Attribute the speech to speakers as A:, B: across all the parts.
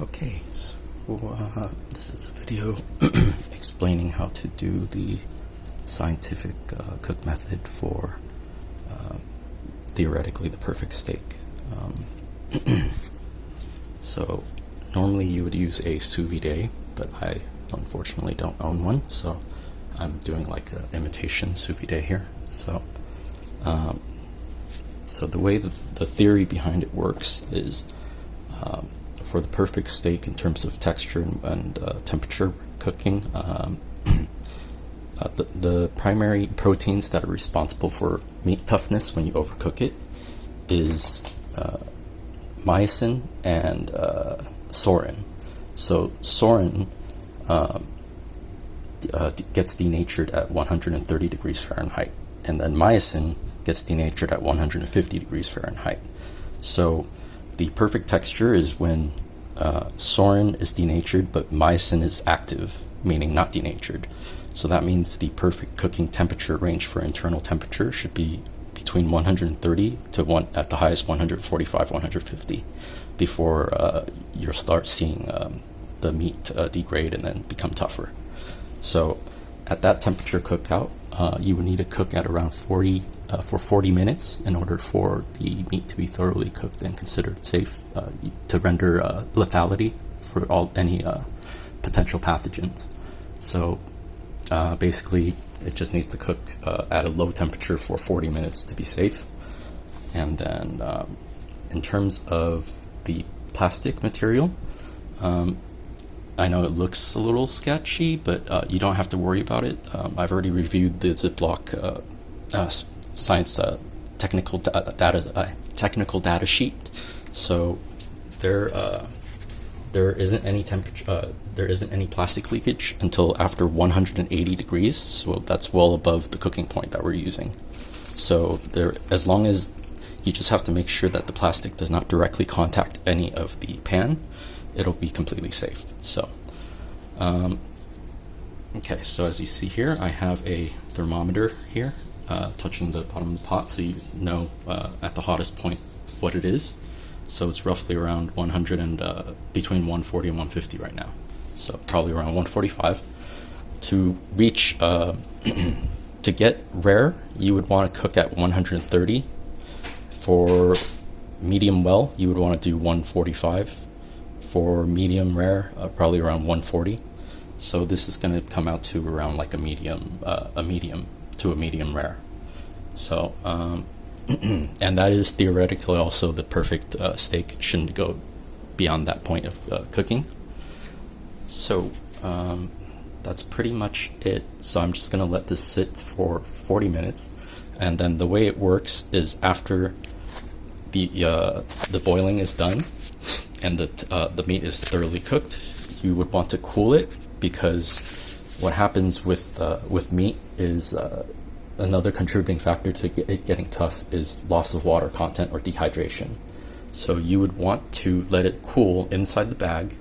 A: Okay, so this is a video explaining how to do the scientific cook method for theoretically the perfect steak. So normally you would use a sous vide, but I unfortunately don't own one, so I'm doing like an imitation sous vide here. So the way the theory behind it works is for the perfect steak in terms of texture and temperature cooking, the primary proteins that are responsible for meat toughness when you overcook it is myosin and saurin. So saurin gets denatured at 130 degrees Fahrenheit, and then myosin gets denatured at 150 degrees Fahrenheit. So the perfect texture is when saurin is denatured but myosin is active, meaning not denatured. So that means the perfect cooking temperature range for internal temperature should be between 130 to at the highest 145, 150 before you'll start seeing the meat degrade and then become tougher. So at that temperature cookout, you would need to cook at around 40 minutes in order for the meat to be thoroughly cooked and considered safe to render lethality for any potential pathogens. So basically, it just needs to cook at a low temperature for 40 minutes to be safe. And then in terms of the plastic material, I know it looks a little sketchy, but you don't have to worry about it. I've already reviewed the Ziploc science technical data sheet, so there isn't any there isn't any plastic leakage until after 180 degrees. So that's well above the cooking point that we're using. So as long as you just have to make sure that the plastic does not directly contact any of the pan, it'll be completely safe. So okay, so as you see here, I have a thermometer here touching the bottom of the pot, so you know at the hottest point what it is. So it's roughly around 100 and between 140 and 150 right now. So probably around 145. To reach to get rare, you would want to cook at 130. For medium well, you would want to do 145. For medium rare, probably around 140. So this is going to come out to around like a medium to a medium rare. So and that is theoretically also the perfect steak. It shouldn't go beyond that point of cooking. So that's pretty much it. So I'm just going to let this sit for 40 minutes, and then the way it works is after the boiling is done and the meat is thoroughly cooked, you would want to cool it, because what happens with meat is another contributing factor to it getting tough is loss of water content or dehydration. So you would want to let it cool inside the bag,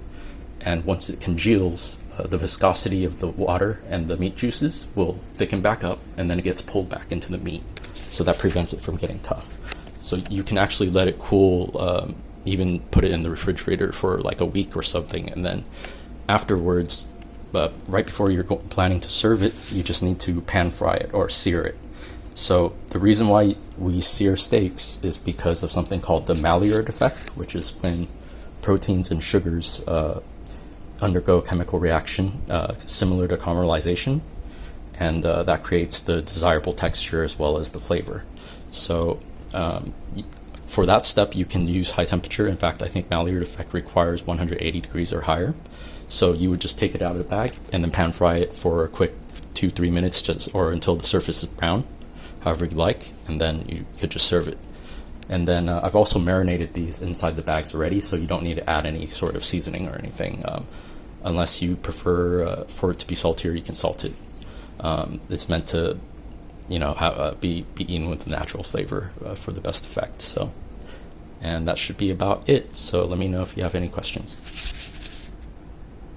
A: and once it congeals, the viscosity of the water and the meat juices will thicken back up, and then it gets pulled back into the meat. So that prevents it from getting tough. So you can actually let it cool, even put it in the refrigerator for like a week or something, and then afterwards, right before you're planning to serve it, you just need to pan fry it or sear it. So the reason why we sear steaks is because of something called the Maillard effect, which is when proteins and sugars undergo a chemical reaction similar to caramelization, and that creates the desirable texture as well as the flavor. So for that step, you can use high temperature. In fact, I think Maillard effect requires 180 degrees or higher. So you would just take it out of the bag and then pan fry it for a quick 2-3 minutes, or until the surface is brown, however you like, and then you could just serve it. And then I've also marinated these inside the bags already, so you don't need to add any sort of seasoning or anything. Unless you prefer for it to be saltier, you can salt it. It's meant to, be eaten with natural flavor for the best effect. So, and that should be about it. So let me know if you have any questions.